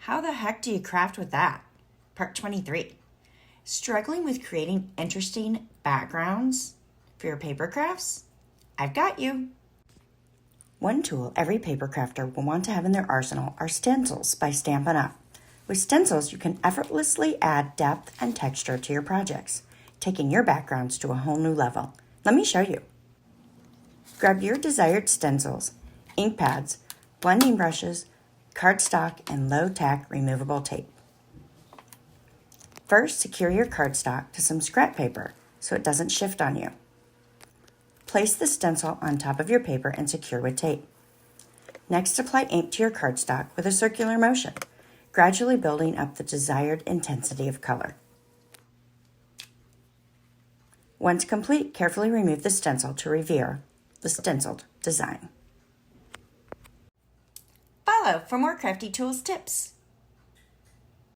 How the heck do you craft with that? Part 23. Struggling with creating interesting backgrounds for your paper crafts? I've got you. One tool every paper crafter will want to have in their arsenal are Stencils by Stampin Up. With Stencils, you can effortlessly add depth and texture to your projects, taking your backgrounds to a whole new level. Let me show you. Grab your desired stencils, ink pads, blending brushes, cardstock, and low-tack removable tape. First, secure your cardstock to some scrap paper so it doesn't shift on you. Place the stencil on top of your paper and secure with tape. Next, apply ink to your cardstock with a circular motion, gradually building up the desired intensity of color. Once complete, carefully remove the stencil to reveal the stenciled design. Follow for more crafty tools tips.